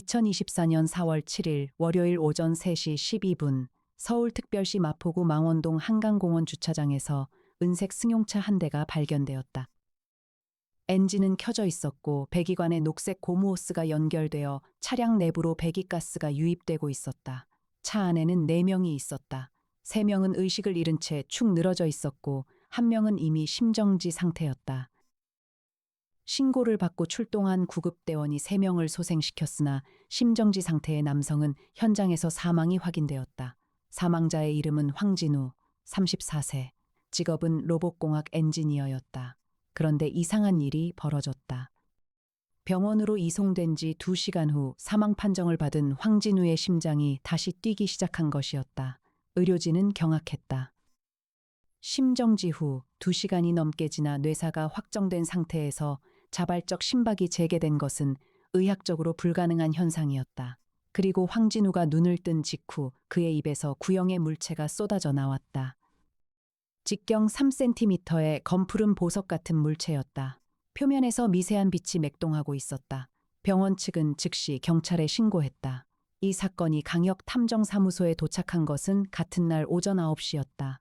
2024년 4월 7일 월요일 오전 3시 12분 서울특별시 마포구 망원동 한강공원 주차장에서 은색 승용차 한 대가 발견되었다. 엔진은 켜져 있었고 배기관에 녹색 고무호스가 연결되어 차량 내부로 배기가스가 유입되고 있었다. 차 안에는 4명이 있었다. 3명은 의식을 잃은 채 축 늘어져 있었고 1명은 이미 심정지 상태였다. 신고를 받고 출동한 구급대원이 3명을 소생시켰으나 심정지 상태의 남성은 현장에서 사망이 확인되었다. 사망자의 이름은 황진우, 34세, 직업은 로봇공학 엔지니어였다. 그런데 이상한 일이 벌어졌다. 병원으로 이송된 지 2시간 후 사망 판정을 받은 황진우의 심장이 다시 뛰기 시작한 것이었다. 의료진은 경악했다. 심정지 후 2시간이 넘게 지나 뇌사가 확정된 상태에서 자발적 심박이 재개된 것은 의학적으로 불가능한 현상이었다. 그리고 황진우가 눈을 뜬 직후 그의 입에서 구형의 물체가 쏟아져 나왔다. 직경 3cm의 검푸른 보석 같은 물체였다. 표면에서 미세한 빛이 맥동하고 있었다. 병원 측은 즉시 경찰에 신고했다. 이 사건이 강력탐정사무소에 도착한 것은 같은 날 오전 9시였다.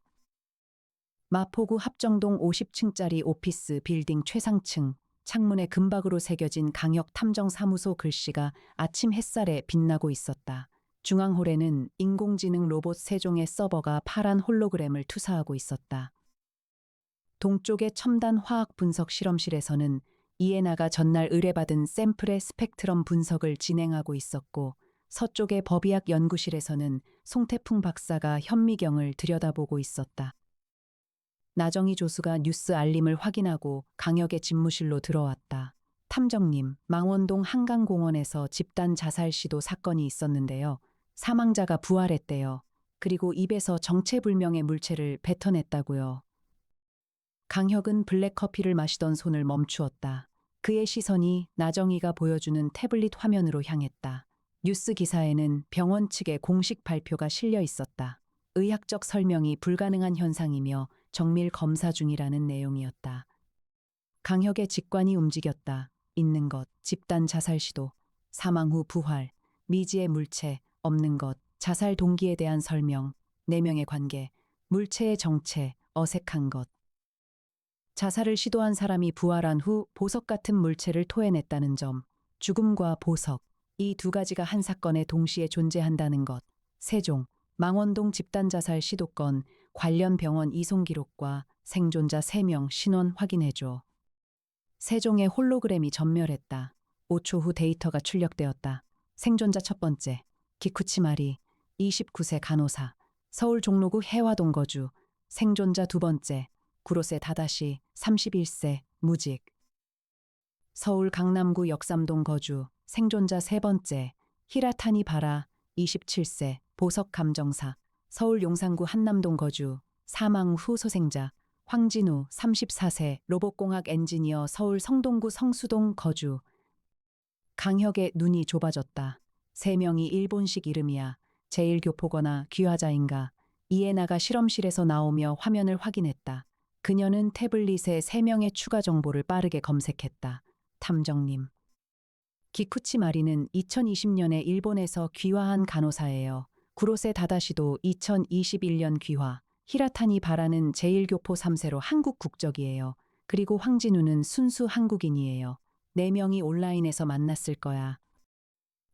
마포구 합정동 50층짜리 오피스 빌딩 최상층, 창문에 금박으로 새겨진 강력탐정사무소 글씨가 아침 햇살에 빛나고 있었다. 중앙홀에는 인공지능 로봇 세종의 서버가 파란 홀로그램을 투사하고 있었다. 동쪽의 첨단 화학 분석 실험실에서는 이에나가 전날 의뢰받은 샘플의 스펙트럼 분석을 진행하고 있었고, 서쪽의 법의학 연구실에서는 송태풍 박사가 현미경을 들여다보고 있었다. 나정희 조수가 뉴스 알림을 확인하고 강혁의 집무실로 들어왔다. 탐정님, 망원동 한강공원에서 집단 자살 시도 사건이 있었는데요. 사망자가 부활했대요. 그리고 입에서 정체불명의 물체를 뱉어냈다고요. 강혁은 블랙커피를 마시던 손을 멈추었다. 그의 시선이 나정희가 보여주는 태블릿 화면으로 향했다. 뉴스 기사에는 병원 측의 공식 발표가 실려 있었다. 의학적 설명이 불가능한 현상이며 정밀 검사 중이라는 내용이었다. 강혁의 직관이 움직였다. 있는 것, 집단 자살 시도, 사망 후 부활, 미지의 물체, 없는 것, 자살 동기에 대한 설명, 4명의 관계, 물체의 정체, 어색한 것. 자살을 시도한 사람이 부활한 후 보석 같은 물체를 토해냈다는 점, 죽음과 보석, 이 2가지가 한 사건에 동시에 존재한다는 것, 세종, 망원동 집단자살 시도건 관련 병원 이송 기록과 생존자 3명 신원 확인해줘. 세종의 홀로그램이 전멸했다. 5초 후 데이터가 출력되었다. 생존자 첫 번째, 기쿠치 마리, 29세 간호사, 서울 종로구 해화동 거주. 생존자 두 번째, 구로세 다다시, 31세, 무직. 서울 강남구 역삼동 거주. 생존자 세 번째, 히라타니 바라, 27세, 보석 감정사, 서울 용산구 한남동 거주. 사망 후 소생자, 황진우, 34세, 로봇공학 엔지니어, 서울 성동구 성수동 거주. 강혁의 눈이 좁아졌다. 3명이 일본식 이름이야. 제1교포거나 귀화자인가. 이에나가 실험실에서 나오며 화면을 확인했다. 그녀는 태블릿에 3명의 추가 정보를 빠르게 검색했다. 탐정님. 기쿠치 마리는 2020년에 일본에서 귀화한 간호사예요. 구로세 다다시도 2021년 귀화. 히라타니 바라는 제1교포 3세로 한국 국적이에요. 그리고 황진우는 순수 한국인이에요. 4명이 온라인에서 만났을 거야.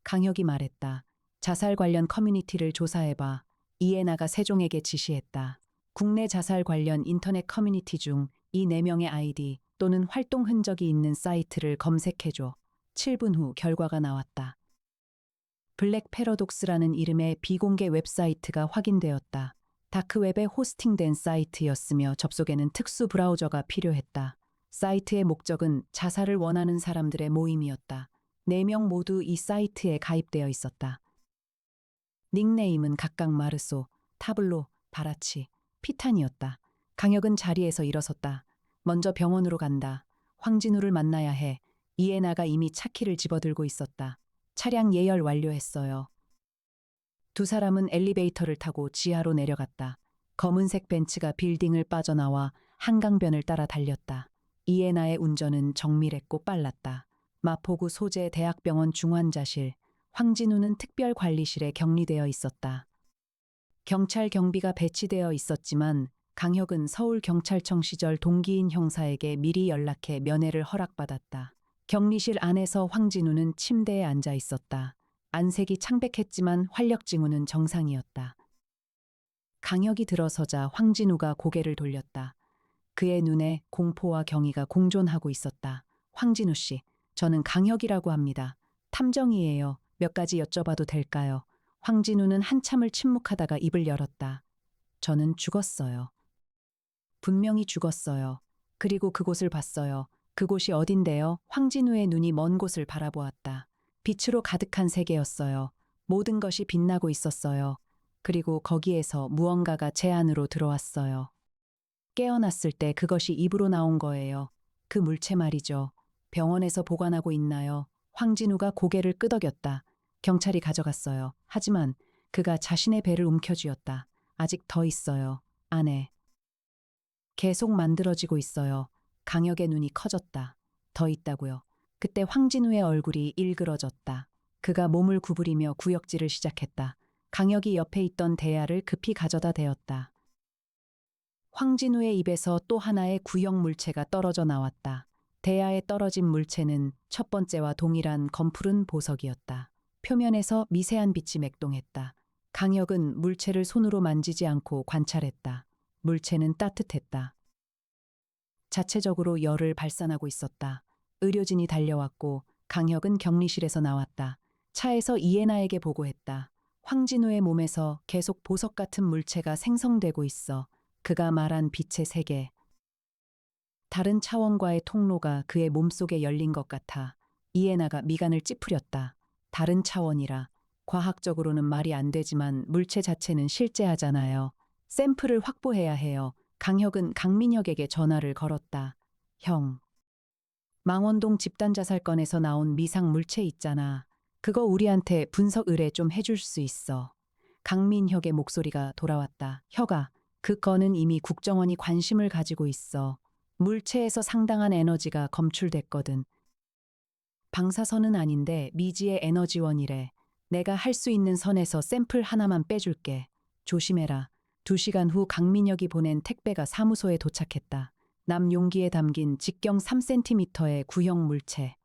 강혁이 말했다. 자살 관련 커뮤니티를 조사해봐. 이에나가 세종에게 지시했다. 국내 자살 관련 인터넷 커뮤니티 중 이 4명의 아이디 또는 활동 흔적이 있는 사이트를 검색해줘. 7분 후 결과가 나왔다. 블랙 패러독스라는 이름의 비공개 웹사이트가 확인되었다. 다크웹에 호스팅된 사이트였으며 접속에는 특수 브라우저가 필요했다. 사이트의 목적은 자살을 원하는 사람들의 모임이었다. 4명 모두 이 사이트에 가입되어 있었다. 닉네임은 각각 마르소, 타블로, 바라치, 피탄이었다. 강혁은 자리에서 일어섰다. 먼저 병원으로 간다. 황진우를 만나야 해. 이에나가 이미 차키를 집어들고 있었다. 차량 예열 완료했어요. 2 사람은 엘리베이터를 타고 지하로 내려갔다. 검은색 벤츠가 빌딩을 빠져나와 한강변을 따라 달렸다. 이에나의 운전은 정밀했고 빨랐다. 마포구 소재 대학병원 중환자실. 황진우는 특별관리실에 격리되어 있었다. 경찰 경비가 배치되어 있었지만 강혁은 서울경찰청 시절 동기인 형사에게 미리 연락해 면회를 허락받았다. 격리실 안에서 황진우는 침대에 앉아 있었다. 안색이 창백했지만 활력 징후는 정상이었다. 강혁이 들어서자 황진우가 고개를 돌렸다. 그의 눈에 공포와 경의가 공존하고 있었다. 황진우 씨, 저는 강혁이라고 합니다. 탐정이에요. 몇 가지 여쭤봐도 될까요? 황진우는 한참을 침묵하다가 입을 열었다. 저는 죽었어요. 분명히 죽었어요. 그리고 그곳을 봤어요. 그곳이 어딘데요? 황진우의 눈이 먼 곳을 바라보았다. 빛으로 가득한 세계였어요. 모든 것이 빛나고 있었어요. 그리고 거기에서 무언가가 제 안으로 들어왔어요. 깨어났을 때 그것이 입으로 나온 거예요. 그 물체 말이죠. 병원에서 보관하고 있나요? 황진우가 고개를 끄덕였다. 경찰이 가져갔어요. 하지만 그가 자신의 배를 움켜쥐었다. 아직 더 있어요. 안에. 계속 만들어지고 있어요. 강혁의 눈이 커졌다. 더 있다고요. 그때 황진우의 얼굴이 일그러졌다. 그가 몸을 구부리며 구역질을 시작했다. 강혁이 옆에 있던 대야를 급히 가져다 대었다. 황진우의 입에서 또 하나의 구형 물체가 떨어져 나왔다. 대야에 떨어진 물체는 첫 번째와 동일한 검푸른 보석이었다. 표면에서 미세한 빛이 맥동했다. 강혁은 물체를 손으로 만지지 않고 관찰했다. 물체는 따뜻했다. 자체적으로 열을 발산하고 있었다. 의료진이 달려왔고 강혁은 격리실에서 나왔다. 차에서 이해나에게 보고했다. 황진우의 몸에서 계속 보석 같은 물체가 생성되고 있어. 그가 말한 빛의 세계. 다른 차원과의 통로가 그의 몸속에 열린 것 같아. 이해나가 미간을 찌푸렸다. 다른 차원이라. 과학적으로는 말이 안 되지만 물체 자체는 실제하잖아요. 샘플을 확보해야 해요. 강혁은 강민혁에게 전화를 걸었다. 형. 망원동 집단 자살건에서 나온 미상 물체 있잖아. 그거 우리한테 분석 의뢰 좀 해줄 수 있어. 강민혁의 목소리가 돌아왔다. 혁아, 그 건은 이미 국정원이 관심을 가지고 있어. 물체에서 상당한 에너지가 검출됐거든. 방사선은 아닌데 미지의 에너지원이래. 내가 할 수 있는 선에서 샘플 하나만 빼줄게. 조심해라. 2시간 후 강민혁이 보낸 택배가 사무소에 도착했다. 남 용기에 담긴 직경 3cm의 구형 물체.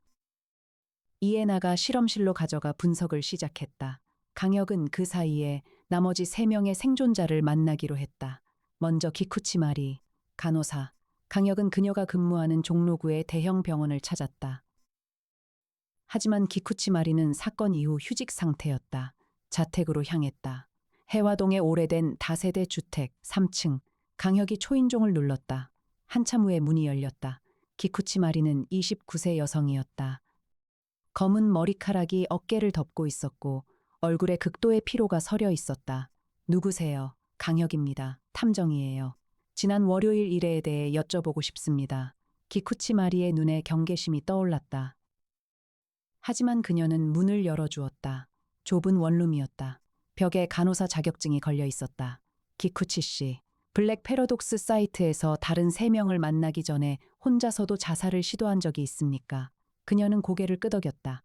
이해나가 실험실로 가져가 분석을 시작했다. 강혁은 그 사이에 나머지 3명의 생존자를 만나기로 했다. 먼저 기쿠치마리, 간호사. 강혁은 그녀가 근무하는 종로구의 대형 병원을 찾았다. 하지만 기쿠치마리는 사건 이후 휴직 상태였다. 자택으로 향했다. 해화동의 오래된 다세대 주택 3층. 강혁이 초인종을 눌렀다. 한참 후에 문이 열렸다. 기쿠치마리는 29세 여성이었다. 검은 머리카락이 어깨를 덮고 있었고 얼굴에 극도의 피로가 서려 있었다. 누구세요? 강혁입니다. 탐정이에요. 지난 월요일 일에 대해 여쭤보고 싶습니다. 기쿠치마리의 눈에 경계심이 떠올랐다. 하지만 그녀는 문을 열어주었다. 좁은 원룸이었다. 벽에 간호사 자격증이 걸려 있었다. 기쿠치 씨, 블랙 패러독스 사이트에서 다른 3명을 만나기 전에 혼자서도 자살을 시도한 적이 있습니까? 그녀는 고개를 끄덕였다.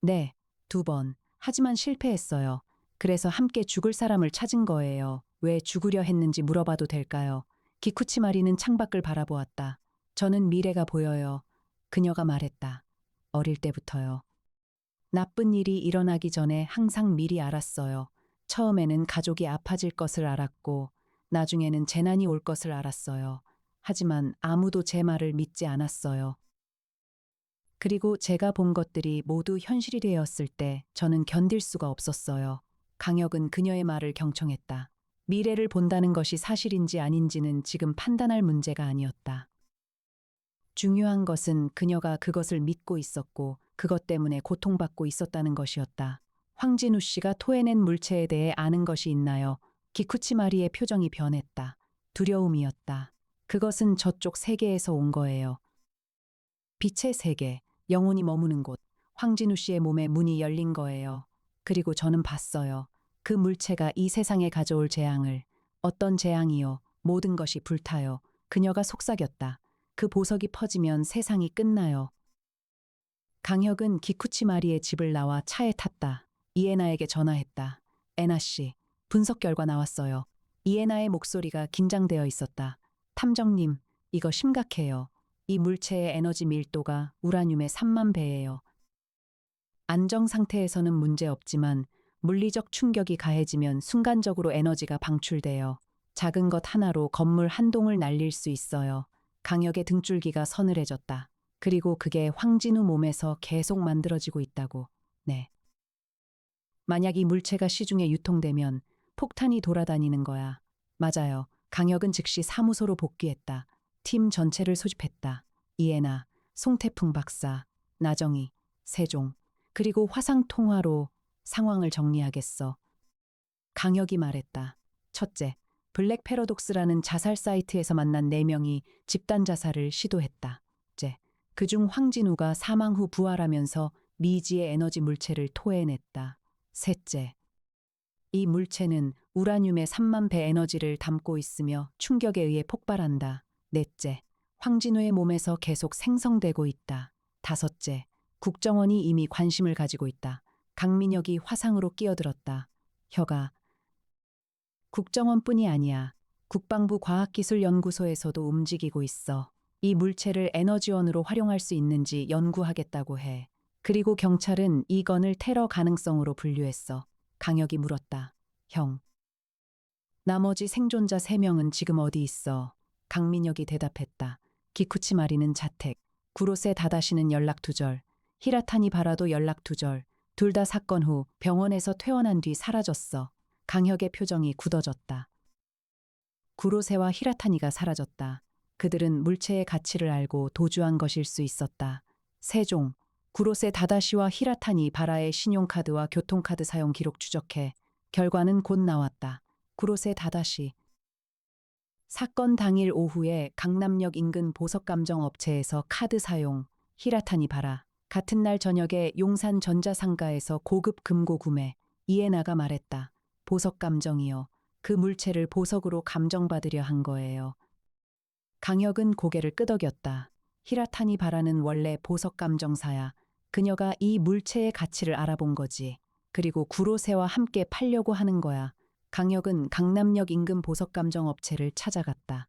네, 2번. 하지만 실패했어요. 그래서 함께 죽을 사람을 찾은 거예요. 왜 죽으려 했는지 물어봐도 될까요? 기쿠치마리는 창밖을 바라보았다. 저는 미래가 보여요. 그녀가 말했다. 어릴 때부터요. 나쁜 일이 일어나기 전에 항상 미리 알았어요. 처음에는 가족이 아파질 것을 알았고, 나중에는 재난이 올 것을 알았어요. 하지만 아무도 제 말을 믿지 않았어요. 그리고 제가 본 것들이 모두 현실이 되었을 때 저는 견딜 수가 없었어요. 강혁은 그녀의 말을 경청했다. 미래를 본다는 것이 사실인지 아닌지는 지금 판단할 문제가 아니었다. 중요한 것은 그녀가 그것을 믿고 있었고 그것 때문에 고통받고 있었다는 것이었다. 황진우 씨가 토해낸 물체에 대해 아는 것이 있나요? 기쿠치마리의 표정이 변했다. 두려움이었다. 그것은 저쪽 세계에서 온 거예요. 빛의 세계, 영혼이 머무는 곳. 황진우 씨의 몸에 문이 열린 거예요. 그리고 저는 봤어요. 그 물체가 이 세상에 가져올 재앙을. 어떤 재앙이요. 모든 것이 불타요. 그녀가 속삭였다. 그 보석이 퍼지면 세상이 끝나요. 강혁은 기쿠치 마리의 집을 나와 차에 탔다. 이에나에게 전화했다. 에나 씨, 분석 결과 나왔어요. 이에나의 목소리가 긴장되어 있었다. 탐정님, 이거 심각해요. 이 물체의 에너지 밀도가 우라늄의 3만 배예요. 안정 상태에서는 문제 없지만 물리적 충격이 가해지면 순간적으로 에너지가 방출되어 작은 것 하나로 건물 한 동을 날릴 수 있어요. 강혁의 등줄기가 서늘해졌다. 그리고 그게 황진우 몸에서 계속 만들어지고 있다고. 네. 만약 이 물체가 시중에 유통되면 폭탄이 돌아다니는 거야. 맞아요. 강혁은 즉시 사무소로 복귀했다. 팀 전체를 소집했다. 이에나, 송태풍 박사, 나정희, 세종, 그리고 화상 통화로 상황을 정리하겠어. 강혁이 말했다. 첫째, 블랙 패러독스라는 자살 사이트에서 만난 4명이 집단 자살을 시도했다. 째, 그중 황진우가 사망 후 부활하면서 미지의 에너지 물체를 토해냈다. 셋째, 이 물체는 우라늄의 3만 배 에너지를 담고 있으며 충격에 의해 폭발한다. 넷째, 황진우의 몸에서 계속 생성되고 있다. 다섯째, 국정원이 이미 관심을 가지고 있다. 강민혁이 화상으로 끼어들었다. 혀가 국정원뿐이 아니야. 국방부 과학기술연구소에서도 움직이고 있어. 이 물체를 에너지원으로 활용할 수 있는지 연구하겠다고 해. 그리고 경찰은 이 건을 테러 가능성으로 분류했어. 강혁이 물었다. 형. 나머지 생존자 3명은 지금 어디 있어? 강민혁이 대답했다. 기쿠치 마리는 자택, 구로세 다다시는 연락 두절, 히라타니 바라도 연락 두절. 둘 다 사건 후 병원에서 퇴원한 뒤 사라졌어. 강혁의 표정이 굳어졌다. 구로세와 히라타니가 사라졌다. 그들은 물체의 가치를 알고 도주한 것일 수 있었다. 세종, 구로세 다다시와 히라타니 바라의 신용카드와 교통카드 사용 기록 추적해 결과는 곧 나왔다. 구로세 다다시. 사건 당일 오후에 강남역 인근 보석감정 업체에서 카드 사용, 히라타니 바라. 같은 날 저녁에 용산 전자상가에서 고급 금고 구매. 이에나가 말했다. 보석감정이요. 그 물체를 보석으로 감정받으려 한 거예요. 강혁은 고개를 끄덕였다. 히라타니 바라는 원래 보석감정사야. 그녀가 이 물체의 가치를 알아본 거지. 그리고 구로세와 함께 팔려고 하는 거야. 강혁은 강남역 인근 보석감정 업체를 찾아갔다.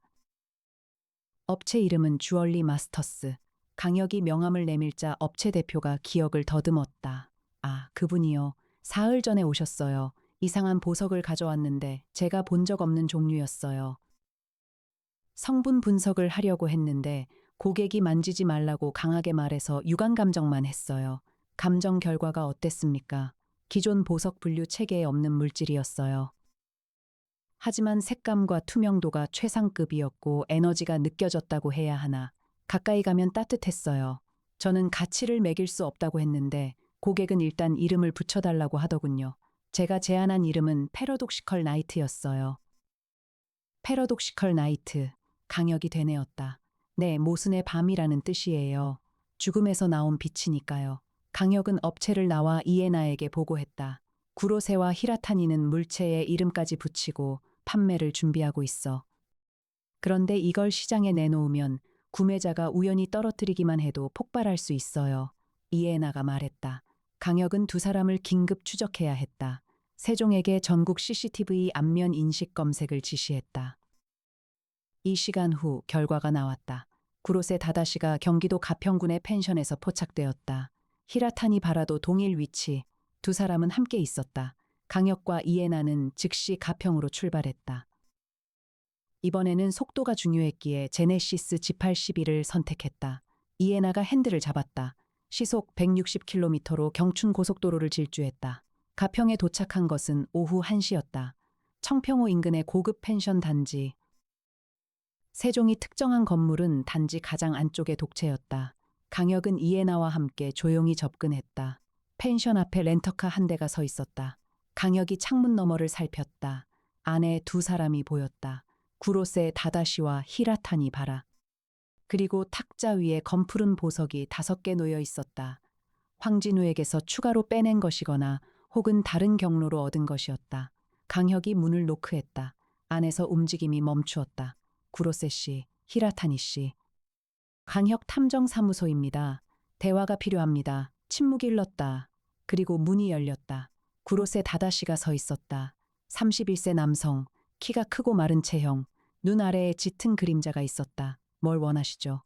업체 이름은 주얼리 마스터스. 강혁이 명함을 내밀자 업체 대표가 기억을 더듬었다. 아, 그분이요. 사흘 전에 오셨어요. 이상한 보석을 가져왔는데 제가 본 적 없는 종류였어요. 성분 분석을 하려고 했는데 고객이 만지지 말라고 강하게 말해서 유감 감정만 했어요. 감정 결과가 어땠습니까? 기존 보석 분류 체계에 없는 물질이었어요. 하지만 색감과 투명도가 최상급이었고 에너지가 느껴졌다고 해야 하나. 가까이 가면 따뜻했어요. 저는 가치를 매길 수 없다고 했는데 고객은 일단 이름을 붙여달라고 하더군요. 제가 제안한 이름은 패러독시컬 나이트였어요. 패러독시컬 나이트. 강혁이 되뇌었다. 네, 모순의 밤이라는 뜻이에요. 죽음에서 나온 빛이니까요. 강혁은 업체를 나와 이에나에게 보고했다. 구로세와 히라타니는 물체에 이름까지 붙이고 판매를 준비하고 있어. 그런데 이걸 시장에 내놓으면 구매자가 우연히 떨어뜨리기만 해도 폭발할 수 있어요. 이에나가 말했다. 강혁은 2사람을 긴급 추적해야 했다. 세종에게 전국 CCTV 안면 인식 검색을 지시했다. 이 시간 후 결과가 나왔다. 구로세 다다시가 경기도 가평군의 펜션에서 포착되었다. 히라타니 바라도 동일 위치, 2사람은 함께 있었다. 강혁과 이에나는 즉시 가평으로 출발했다. 이번에는 속도가 중요했기에 제네시스 G81을 선택했다. 이에나가 핸들을 잡았다. 시속 160km로 경춘 고속도로를 질주했다. 가평에 도착한 것은 오후 1시였다. 청평호 인근의 고급 펜션 단지. 세종이 특정한 건물은 단지 가장 안쪽의 독채였다. 강혁은 이에나와 함께 조용히 접근했다. 펜션 앞에 렌터카 한 대가 서 있었다. 강혁이 창문 너머를 살폈다. 안에 2사람이 보였다. 구로세 다다시와 히라타니 바라. 그리고 탁자 위에 검푸른 보석이 5개 놓여 있었다. 황진우에게서 추가로 빼낸 것이거나 혹은 다른 경로로 얻은 것이었다. 강혁이 문을 노크했다. 안에서 움직임이 멈추었다. 구로세 씨, 히라타니 씨. 강혁 탐정사무소입니다. 대화가 필요합니다. 침묵이 흘렀다. 그리고 문이 열렸다. 구로세 다다시가 서 있었다. 31세 남성, 키가 크고 마른 체형, 눈 아래에 짙은 그림자가 있었다. 뭘 원하시죠?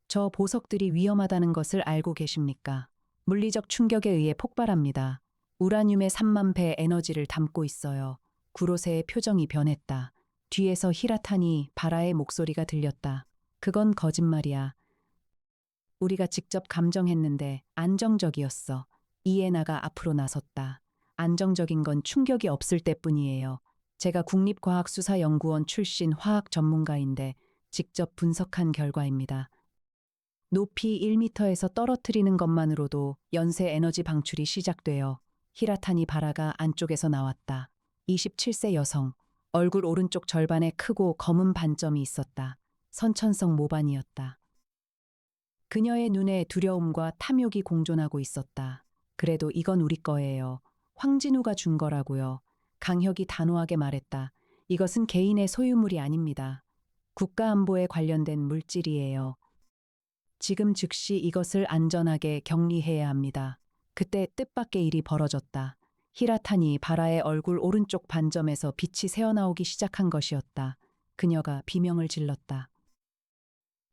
저 보석들이 위험하다는 것을 알고 계십니까? 물리적 충격에 의해 폭발합니다. 우라늄의 3만 배 에너지를 담고 있어요. 구로세의 표정이 변했다. 뒤에서 히라타니 바라의 목소리가 들렸다. 그건 거짓말이야. 우리가 직접 감정했는데 안정적이었어. 이에나가 앞으로 나섰다. 안정적인 건 충격이 없을 때뿐이에요. 제가 국립과학수사연구원 출신 화학 전문가인데 직접 분석한 결과입니다. 높이 1m에서 떨어뜨리는 것만으로도 연쇄 에너지 방출이 시작되어 히라타니 바라가 안쪽에서 나왔다. 27세 여성, 얼굴 오른쪽 절반에 크고 검은 반점이 있었다. 선천성 모반이었다. 그녀의 눈에 두려움과 탐욕이 공존하고 있었다. 그래도 이건 우리 거예요. 황진우가 준 거라고요. 강혁이 단호하게 말했다. 이것은 개인의 소유물이 아닙니다. 국가안보에 관련된 물질이에요. 지금 즉시 이것을 안전하게 격리해야 합니다. 그때 뜻밖의 일이 벌어졌다. 히라타니 바라의 얼굴 오른쪽 반점에서 빛이 새어나오기 시작한 것이었다. 그녀가 비명을 질렀다.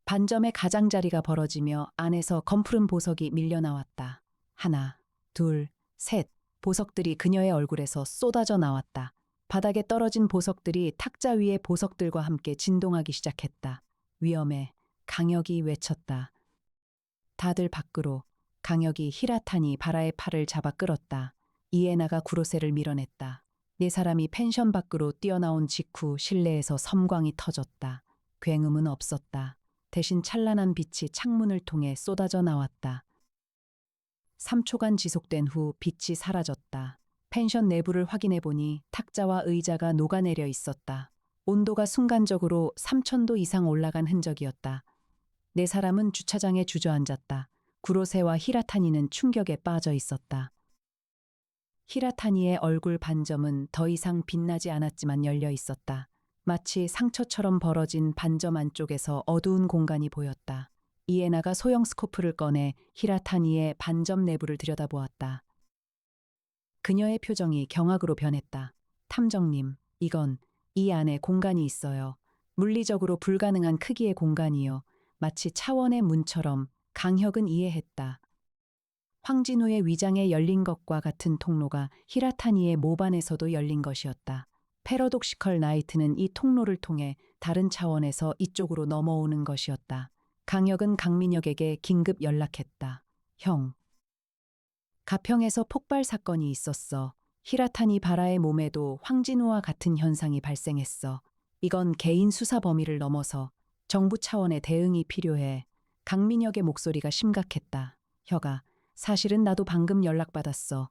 반점의 가장자리가 벌어지며 안에서 검푸른 보석이 밀려나왔다. 하나, 둘, 셋. 보석들이 그녀의 얼굴에서 쏟아져 나왔다. 바닥에 떨어진 보석들이 탁자 위의 보석들과 함께 진동하기 시작했다. 위험해. 강혁이 외쳤다. 다들 밖으로. 강혁이 히라타니 바라의 팔을 잡아 끌었다. 이에나가 구로세를 밀어냈다. 네 사람이 펜션 밖으로 뛰어나온 직후 실내에서 섬광이 터졌다. 굉음은 없었다. 대신 찬란한 빛이 창문을 통해 쏟아져 나왔다. 3초간 지속된 후 빛이 사라졌다. 펜션 내부를 확인해 보니 탁자와 의자가 녹아내려 있었다. 온도가 순간적으로 3000도 이상 올라간 흔적이었다. 네 사람은 주차장에 주저앉았다. 구로세와 히라타니는 충격에 빠져 있었다. 히라타니의 얼굴 반점은 더 이상 빛나지 않았지만 열려 있었다. 마치 상처처럼 벌어진 반점 안쪽에서 어두운 공간이 보였다. 이에나가 소형 스코프를 꺼내 히라타니의 반점 내부를 들여다보았다. 그녀의 표정이 경악으로 변했다. 탐정님, 이건 이 안에 공간이 있어요. 물리적으로 불가능한 크기의 공간이요. 마치 차원의 문처럼. 강혁은 이해했다. 황진우의 위장에 열린 것과 같은 통로가 히라타니의 모반에서도 열린 것이었다. 패러독시컬 나이트는 이 통로를 통해 다른 차원에서 이쪽으로 넘어오는 것이었다. 강혁은 강민혁에게 긴급 연락했다. 형. 가평에서 폭발 사건이 있었어. 히라타니 바라의 몸에도 황진우와 같은 현상이 발생했어. 이건 개인 수사 범위를 넘어서 정부 차원의 대응이 필요해. 강민혁의 목소리가 심각했다. 혁아, 사실은 나도 방금 연락받았어.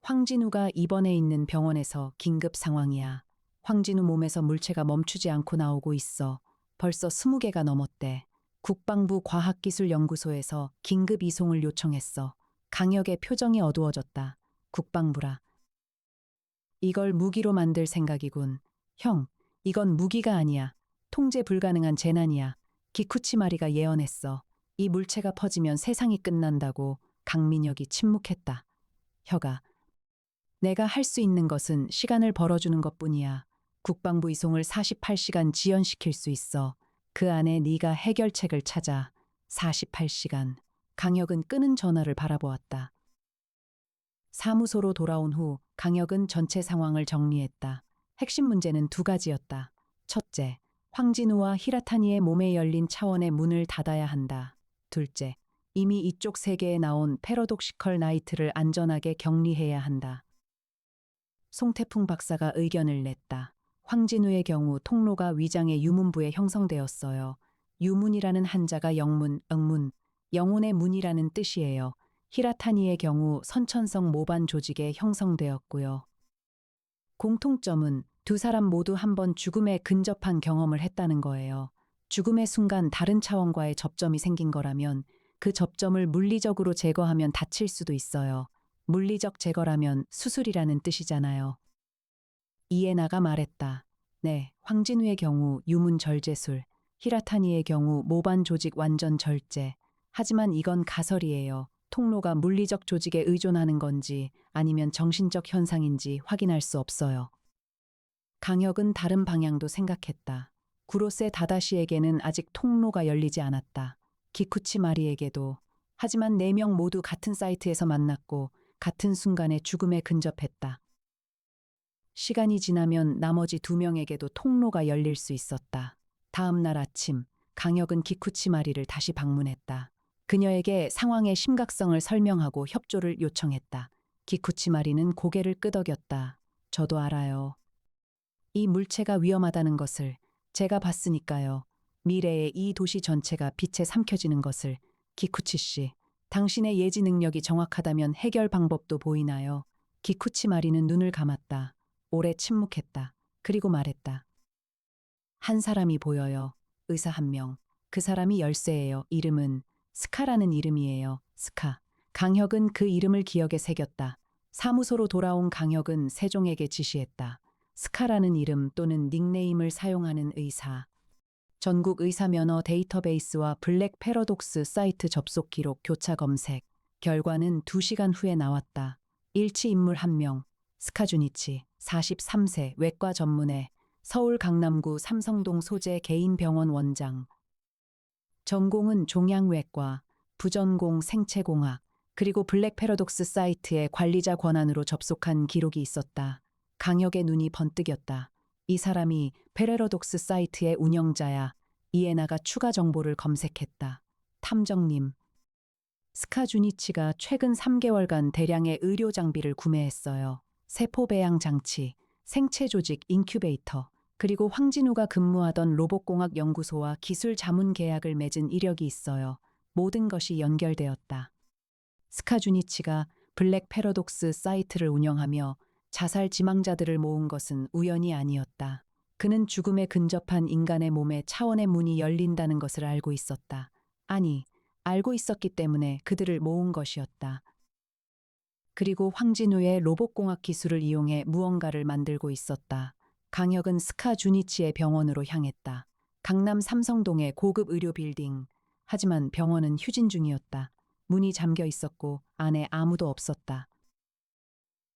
황진우가 입원해 있는 병원에서 긴급 상황이야. 황진우 몸에서 물체가 멈추지 않고 나오고 있어. 벌써 20개가 넘었대. 국방부 과학기술연구소에서 긴급 이송을 요청했어. 강혁의 표정이 어두워졌다. 국방부라. 이걸 무기로 만들 생각이군. 형, 이건 무기가 아니야. 통제 불가능한 재난이야. 기쿠치마리가 예언했어. 이 물체가 퍼지면 세상이 끝난다고. 강민혁이 침묵했다. 혁아, 내가 할 수 있는 것은 시간을 벌어주는 것뿐이야. 국방부 이송을 48시간 지연시킬 수 있어. 그 안에 네가 해결책을 찾아. 48시간. 강혁은 끄는 전화를 바라보았다. 사무소로 돌아온 후 강혁은 전체 상황을 정리했다. 핵심 문제는 두 가지였다. 첫째, 황진우와 히라타니의 몸에 열린 차원의 문을 닫아야 한다. 둘째, 이미 이쪽 세계에 나온 패러독시컬 나이트를 안전하게 격리해야 한다. 송태풍 박사가 의견을 냈다. 황진우의 경우 통로가 위장의 유문부에 형성되었어요. 유문이라는 한자가 영문, 응문, 영혼의 문이라는 뜻이에요. 히라타니의 경우 선천성 모반 조직에 형성되었고요. 공통점은 두 사람 모두 한 번 죽음에 근접한 경험을 했다는 거예요. 죽음의 순간 다른 차원과의 접점이 생긴 거라면 그 접점을 물리적으로 제거하면 다칠 수도 있어요. 물리적 제거라면 수술이라는 뜻이잖아요. 이에나가 말했다. 네, 황진우의 경우 유문 절제술, 히라타니의 경우 모반 조직 완전 절제. 하지만 이건 가설이에요. 통로가 물리적 조직에 의존하는 건지 아니면 정신적 현상인지 확인할 수 없어요. 강혁은 다른 방향도 생각했다. 구로세 다다시에게는 아직 통로가 열리지 않았다. 기쿠치 마리에게도. 하지만 4명 모두 같은 사이트에서 만났고 같은 순간에 죽음에 근접했다. 시간이 지나면 나머지 2명에게도 통로가 열릴 수 있었다. 다음 날 아침, 강혁은 기쿠치 마리를 다시 방문했다. 그녀에게 상황의 심각성을 설명하고 협조를 요청했다. 기쿠치 마리는 고개를 끄덕였다. 저도 알아요. 이 물체가 위험하다는 것을 제가 봤으니까요. 미래의 이 도시 전체가 빛에 삼켜지는 것을. 기쿠치 씨, 당신의 예지 능력이 정확하다면 해결 방법도 보이나요? 기쿠치 마리는 눈을 감았다. 오래 침묵했다. 그리고 말했다. 한 사람이 보여요. 의사 1명. 그 사람이 열쇠예요. 이름은 스카라는 이름이에요. 스카. 강혁은 그 이름을 기억에 새겼다. 사무소로 돌아온 강혁은 세종에게 지시했다. 스카라는 이름 또는 닉네임을 사용하는 의사. 전국 의사 면허 데이터베이스와 블랙 패러독스 사이트 접속 기록 교차 검색. 결과는 2시간 후에 나왔다. 일치 인물 1명. 스카주니치, 43세, 외과 전문의, 서울 강남구 삼성동 소재 개인병원 원장. 전공은 종양외과, 부전공 생체공학, 그리고 블랙 패러독스 사이트에 관리자 권한으로 접속한 기록이 있었다. 강혁의 눈이 번뜩였다. 이 사람이 페레러독스 사이트의 운영자야. 이에나가 추가 정보를 검색했다. 탐정님. 스카주니치가 최근 3개월간 대량의 의료 장비를 구매했어요. 세포 배양 장치, 생체 조직 인큐베이터, 그리고 황진우가 근무하던 로봇공학 연구소와 기술 자문 계약을 맺은 이력이 있어요. 모든 것이 연결되었다. 스카주니치가 블랙 패러독스 사이트를 운영하며 자살 지망자들을 모은 것은 우연이 아니었다. 그는 죽음에 근접한 인간의 몸에 차원의 문이 열린다는 것을 알고 있었다. 아니, 알고 있었기 때문에 그들을 모은 것이었다. 그리고 황진우의 로봇공학 기술을 이용해 무언가를 만들고 있었다. 강혁은 스카주니치의 병원으로 향했다. 강남 삼성동의 고급 의료 빌딩. 하지만 병원은 휴진 중이었다. 문이 잠겨 있었고 안에 아무도 없었다.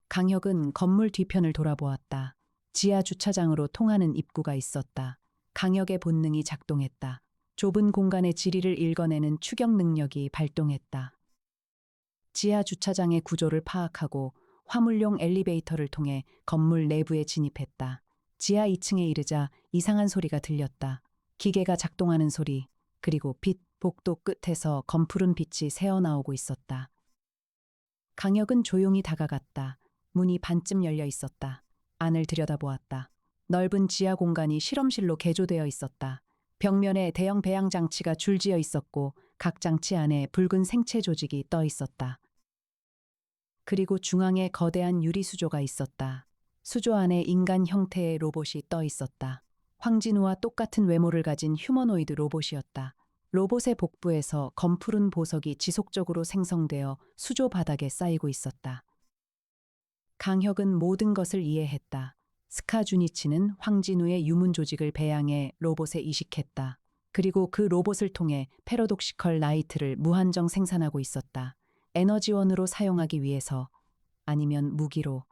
강혁은 건물 뒤편을 돌아보았다. 지하 주차장으로 통하는 입구가 있었다. 강혁의 본능이 작동했다. 좁은 공간의 지리를 읽어내는 추격 능력이 발동했다. 지하 주차장의 구조를 파악하고 화물용 엘리베이터를 통해 건물 내부에 진입했다. 지하 2층에 이르자 이상한 소리가 들렸다. 기계가 작동하는 소리, 그리고 빛, 복도 끝에서 검푸른 빛이 새어나오고 있었다. 강혁은 조용히 다가갔다. 문이 반쯤 열려 있었다. 안을 들여다보았다. 넓은 지하 공간이 실험실로 개조되어 있었다. 벽면에 대형 배양 장치가 줄지어 있었고 각 장치 안에 붉은 생체 조직이 떠 있었다. 그리고 중앙에 거대한 유리 수조가 있었다. 수조 안에 인간 형태의 로봇이 떠 있었다. 황진우와 똑같은 외모를 가진 휴머노이드 로봇이었다. 로봇의 복부에서 검푸른 보석이 지속적으로 생성되어 수조 바닥에 쌓이고 있었다. 강혁은 모든 것을 이해했다. 스카주니치는 황진우의 유문 조직을 배양해 로봇에 이식했다. 그리고 그 로봇을 통해 패러독시컬 라이트를 무한정 생산하고 있었다. 에너지원으로 사용하기 위해서, 아니면 무기로.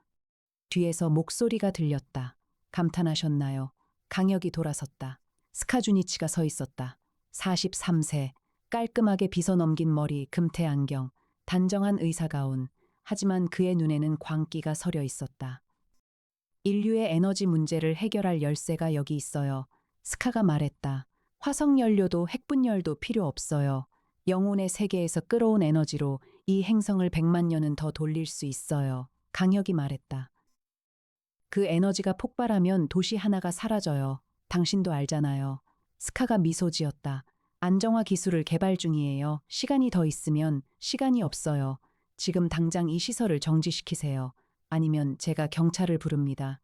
뒤에서 목소리가 들렸다. 감탄하셨나요? 강혁이 돌아섰다. 스카주니치가 서 있었다. 43세, 깔끔하게 빗어넘긴 머리, 금태 안경, 단정한 의사가운. 하지만 그의 눈에는 광기가 서려 있었다. 인류의 에너지 문제를 해결할 열쇠가 여기 있어요. 스카가 말했다. 화석연료도 핵분열도 필요 없어요. 영혼의 세계에서 끌어온 에너지로 이 행성을 100만 년은 더 돌릴 수 있어요. 강혁이 말했다. 그 에너지가 폭발하면 도시 하나가 사라져요. 당신도 알잖아요. 스카가 미소 지었다. 안정화 기술을 개발 중이에요. 시간이 더 있으면. 시간이 없어요. 지금 당장 이 시설을 정지시키세요. 아니면 제가 경찰을 부릅니다.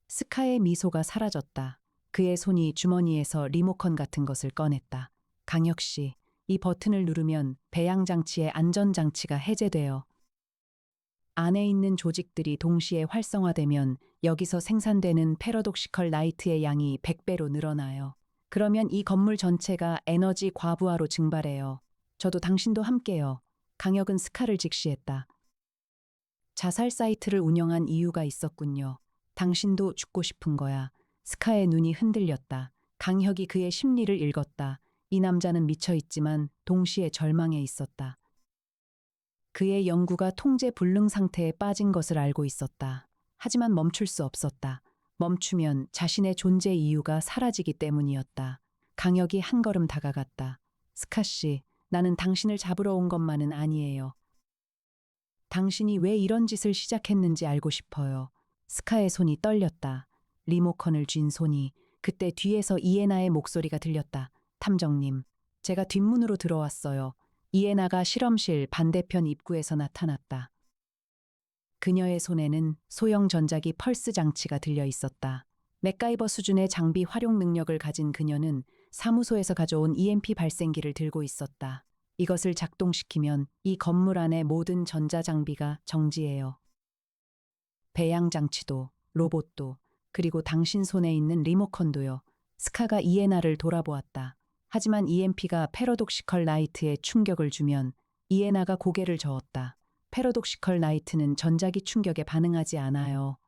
스카의 미소가 사라졌다. 그의 손이 주머니에서 리모컨 같은 것을 꺼냈다. 강혁 씨, 이 버튼을 누르면 배양장치의 안전장치가 해제돼요. 안에 있는 조직들이 동시에 활성화되면 여기서 생산되는 패러독시컬 라이트의 양이 100배로 늘어나요. 그러면 이 건물 전체가 에너지 과부하로 증발해요. 저도 당신도 함께요. 강혁은 스카를 직시했다. 자살 사이트를 운영한 이유가 있었군요. 당신도 죽고 싶은 거야. 스카의 눈이 흔들렸다. 강혁이 그의 심리를 읽었다. 이 남자는 미쳐있지만 동시에 절망에 있었다. 그의 연구가 통제 불능 상태에 빠진 것을 알고 있었다. 하지만 멈출 수 없었다. 멈추면 자신의 존재 이유가 사라지기 때문이었다. 강혁이 한 걸음 다가갔다. 스카 씨, 나는 당신을 잡으러 온 것만은 아니에요. 당신이 왜 이런 짓을 시작했는지 알고 싶어요. 스카의 손이 떨렸다. 리모컨을 쥔 손이. 그때 뒤에서 이에나의 목소리가 들렸다. 탐정님, 제가 뒷문으로 들어왔어요. 이에나가 실험실 반대편 입구에서 나타났다. 그녀의 손에는 소형 전자기 펄스 장치가 들려 있었다. 맥가이버 수준의 장비 활용 능력을 가진 그녀는 사무소에서 가져온 EMP 발생기를 들고 있었다. 이것을 작동시키면 이 건물 안의 모든 전자장비가 정지해요. 배양 장치도, 로봇도, 그리고 당신 손에 있는 리모컨도요. 스카가 이에나를 돌아보았다. 하지만 EMP가 패러독시컬 라이트에 충격을 주면 이에나가 고개를 저었다. 패러독시컬 라이트는 전자기 충격에 반응하지 않아요.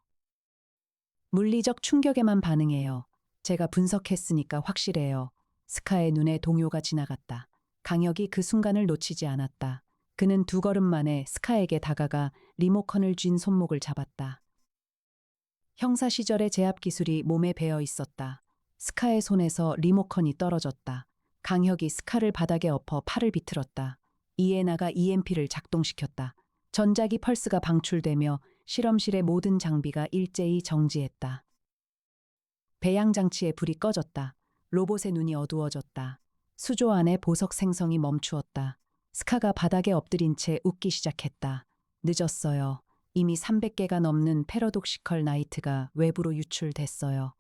물리적 충격에만 반응해요. 제가 분석했으니까 확실해요. 스카의 눈에 동요가 지나갔다. 강혁이 그 순간을 놓치지 않았다. 그는 두 걸음 만에 스카에게 다가가 리모컨을 쥔 손목을 잡았다. 형사 시절의 제압 기술이 몸에 배어 있었다. 스카의 손에서 리모컨이 떨어졌다. 강혁이 스카를 바닥에 엎어 팔을 비틀었다. 이에나가 EMP를 작동시켰다. 전자기 펄스가 방출되며 실험실의 모든 장비가 일제히 정지했다. 배양 장치의 불이 꺼졌다. 로봇의 눈이 어두워졌다. 수조 안의 보석 생성이 멈추었다. 스카가 바닥에 엎드린 채 웃기 시작했다. 늦었어요. 이미 300개가 넘는 패러독시컬 나이트가 외부로 유출됐어요.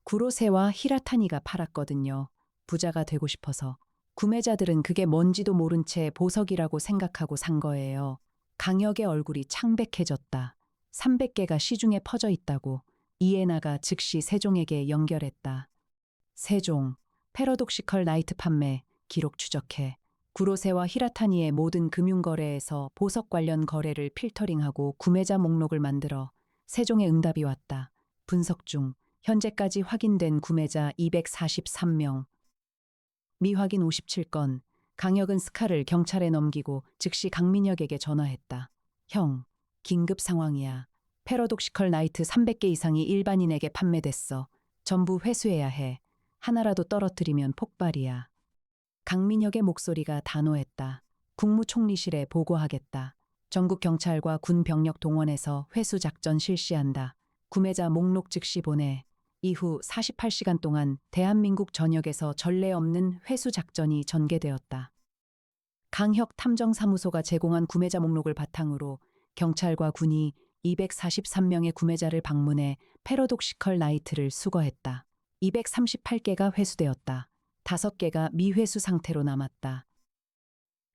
구로세와 히라타니가 팔았거든요. 부자가 되고 싶어서. 구매자들은 그게 뭔지도 모른 채 보석이라고 생각하고 산 거예요. 강혁의 얼굴이 창백해졌다. 300개가 시중에 퍼져 있다고. 이에나가 즉시 세종에게 연결했다. 세종, 패러독시컬 나이트 판매, 기록 추적해. 구로세와 히라타니의 모든 금융거래에서 보석 관련 거래를 필터링하고 구매자 목록을 만들어. 세종의 응답이 왔다. 분석 중, 현재까지 확인된 구매자 243명. 미확인 57건. 강혁은 스카를 경찰에 넘기고 즉시 강민혁에게 전화했다. 형, 긴급 상황이야. 패러독시컬 나이트 300개 이상이 일반인에게 판매됐어. 전부 회수해야 해. 하나라도 떨어뜨리면 폭발이야. 강민혁의 목소리가 단호했다. 국무총리실에 보고하겠다. 전국 경찰과 군 병력 동원해서 회수 작전 실시한다. 구매자 목록 즉시 보내. 이후 48시간 동안 대한민국 전역에서 전례 없는 회수 작전이 전개되었다. 강혁 탐정사무소가 제공한 구매자 목록을 바탕으로 경찰과 군이 243명의 구매자를 방문해 패러독시컬 나이트를 수거했다. 238개가 회수되었다. 5개가 미회수 상태로 남았다.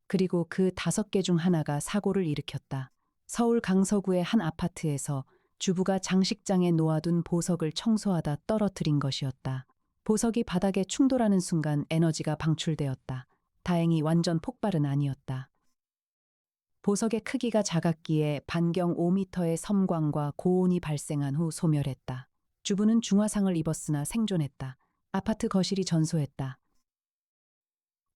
그리고 그 5개 중 하나가 사고를 일으켰다. 서울 강서구의 한 아파트에서 주부가 장식장에 놓아둔 보석을 청소하다 떨어뜨린 것이었다. 보석이 바닥에 충돌하는 순간 에너지가 방출되었다. 다행히 완전 폭발은 아니었다. 보석의 크기가 작았기에 반경 5m의 섬광과 고온이 발생한 후 소멸했다. 주부는 중화상을 입었으나 생존했다. 아파트 거실이 전소했다.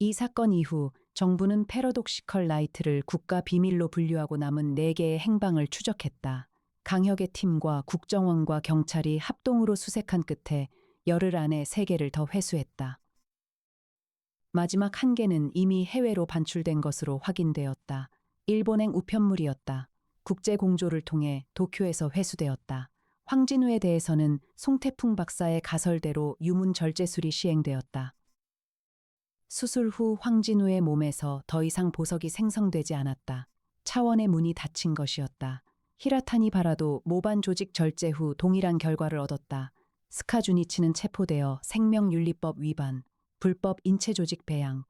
이 사건 이후 정부는 패러독시컬 나이트를 국가 비밀로 분류하고 남은 4개의 행방을 추적했다. 강혁의 팀과 국정원과 경찰이 합동으로 수색한 끝에 열흘 안에 3개를 더 회수했다. 마지막 1개는 이미 해외로 반출된 것으로 확인되었다. 일본행 우편물이었다. 국제 공조를 통해 도쿄에서 회수되었다. 황진우에 대해서는 송태풍 박사의 가설대로 유문 절제술이 시행되었다. 수술 후 황진우의 몸에서 더 이상 보석이 생성되지 않았다. 차원의 문이 닫힌 것이었다. 히라타니 바라도 모반 조직 절제 후 동일한 결과를 얻었다. 스카 주니치는 체포되어 생명윤리법 위반, 불법 인체조직 배양,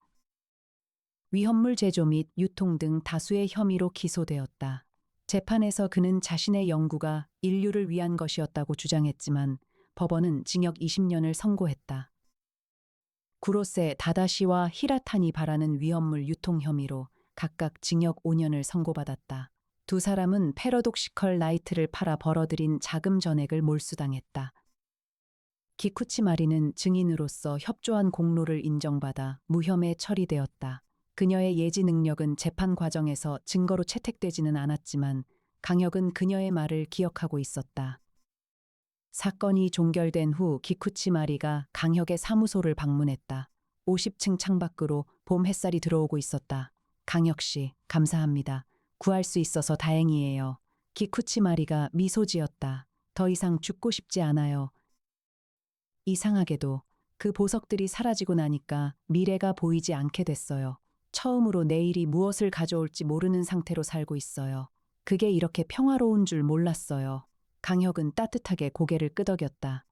위험물 제조 및 유통 등 다수의 혐의로 기소되었다. 재판에서 그는 자신의 연구가 인류를 위한 것이었다고 주장했지만 법원은 징역 20년을 선고했다. 구로세 다다시와 히라타니 바라는 위험물 유통 혐의로 각각 징역 5년을 선고받았다. 두 사람은 패러독시컬 라이트를 팔아 벌어들인 자금 전액을 몰수당했다. 기쿠치 마리는 증인으로서 협조한 공로를 인정받아 무혐의 처리되었다. 그녀의 예지 능력은 재판 과정에서 증거로 채택되지는 않았지만 강혁은 그녀의 말을 기억하고 있었다. 사건이 종결된 후 기쿠치 마리가 강혁의 사무소를 방문했다. 50층 창밖으로 봄 햇살이 들어오고 있었다. 강혁 씨, 감사합니다. 구할 수 있어서 다행이에요. 기쿠치 마리가 미소 지었다. 더 이상 죽고 싶지 않아요. 이상하게도 그 보석들이 사라지고 나니까 미래가 보이지 않게 됐어요. 처음으로 내일이 무엇을 가져올지 모르는 상태로 살고 있어요. 그게 이렇게 평화로운 줄 몰랐어요. 강혁은 따뜻하게 고개를 끄덕였다.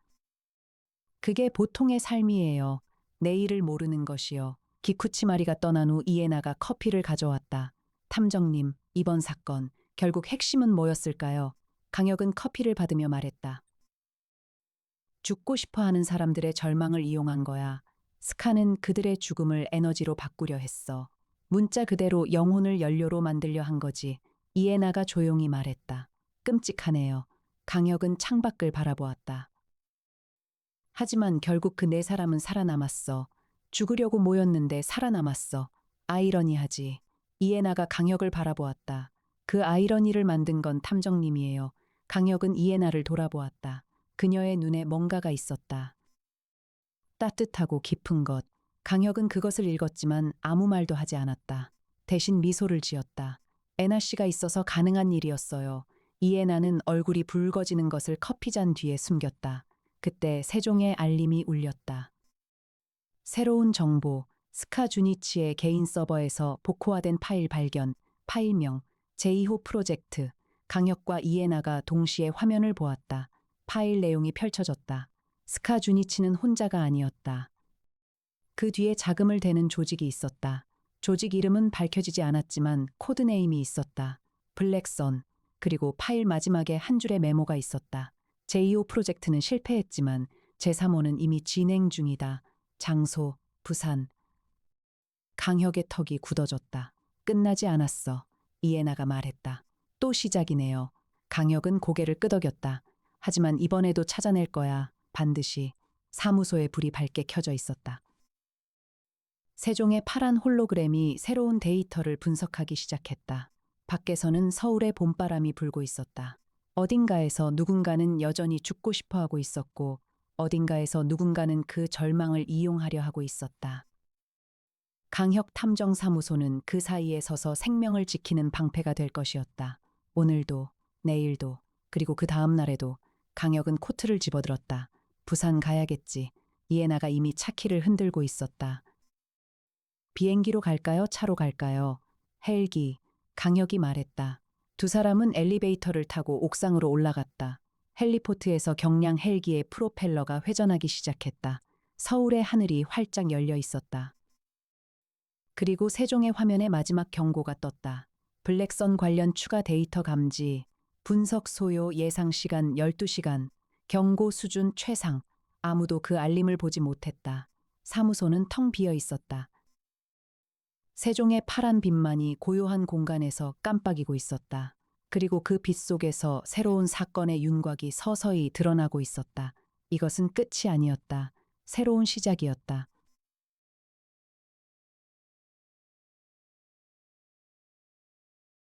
그게 보통의 삶이에요. 내일을 모르는 것이요. 기쿠치마리가 떠난 후 이에나가 커피를 가져왔다. 탐정님, 이번 사건 결국 핵심은 뭐였을까요? 강혁은 커피를 받으며 말했다. 죽고 싶어 하는 사람들의 절망을 이용한 거야. 스카는 그들의 죽음을 에너지로 바꾸려 했어. 문자 그대로 영혼을 연료로 만들려 한 거지. 이에나가 조용히 말했다. 끔찍하네요. 강혁은 창밖을 바라보았다. 하지만 결국 그 네 사람은 살아남았어. 죽으려고 모였는데 살아남았어. 아이러니하지. 이에나가 강혁을 바라보았다. 그 아이러니를 만든 건 탐정님이에요. 강혁은 이에나를 돌아보았다. 그녀의 눈에 뭔가가 있었다. 따뜻하고 깊은 것. 강혁은 그것을 읽었지만 아무 말도 하지 않았다. 대신 미소를 지었다. 에나 씨가 있어서 가능한 일이었어요. 이에나는 얼굴이 붉어지는 것을 커피잔 뒤에 숨겼다. 그때 세종의 알림이 울렸다. 새로운 정보, 스카 주니치의 개인 서버에서 복호화된 파일 발견, 파일명, 제2호 프로젝트, 강혁과 이에나가 동시에 화면을 보았다. 파일 내용이 펼쳐졌다. 스카 주니치는 혼자가 아니었다. 그 뒤에 자금을 대는 조직이 있었다. 조직 이름은 밝혀지지 않았지만 코드네임이 있었다. 블랙선, 그리고 파일 마지막에 한 줄의 메모가 있었다. 제2호 프로젝트는 실패했지만 제3호는 이미 진행 중이다. 장소, 부산. 강혁의 턱이 굳어졌다. 끝나지 않았어. 이에나가 말했다. 또 시작이네요. 강혁은 고개를 끄덕였다. 하지만 이번에도 찾아낼 거야. 반드시. 사무소에 불이 밝게 켜져 있었다. 세종의 파란 홀로그램이 새로운 데이터를 분석하기 시작했다. 밖에서는 서울의 봄바람이 불고 있었다. 어딘가에서 누군가는 여전히 죽고 싶어 하고 있었고, 어딘가에서 누군가는 그 절망을 이용하려 하고 있었다. 강혁 탐정사무소는 그 사이에 서서 생명을 지키는 방패가 될 것이었다. 오늘도, 내일도, 그리고 그 다음 날에도 강혁은 코트를 집어들었다. 부산 가야겠지. 이에나가 이미 차키를 흔들고 있었다. 비행기로 갈까요? 차로 갈까요? 헬기, 강혁이 말했다. 두 사람은 엘리베이터를 타고 옥상으로 올라갔다. 헬리포트에서 경량 헬기의 프로펠러가 회전하기 시작했다. 서울의 하늘이 활짝 열려 있었다. 그리고 세종의 화면에 마지막 경고가 떴다. 블랙선 관련 추가 데이터 감지, 분석 소요 예상 시간 12시간, 경고 수준 최상. 아무도 그 알림을 보지 못했다. 사무소는 텅 비어 있었다. 세종의 파란 빛만이 고요한 공간에서 깜빡이고 있었다. 그리고 그 빛 속에서 새로운 사건의 윤곽이 서서히 드러나고 있었다. 이것은 끝이 아니었다. 새로운 시작이었다.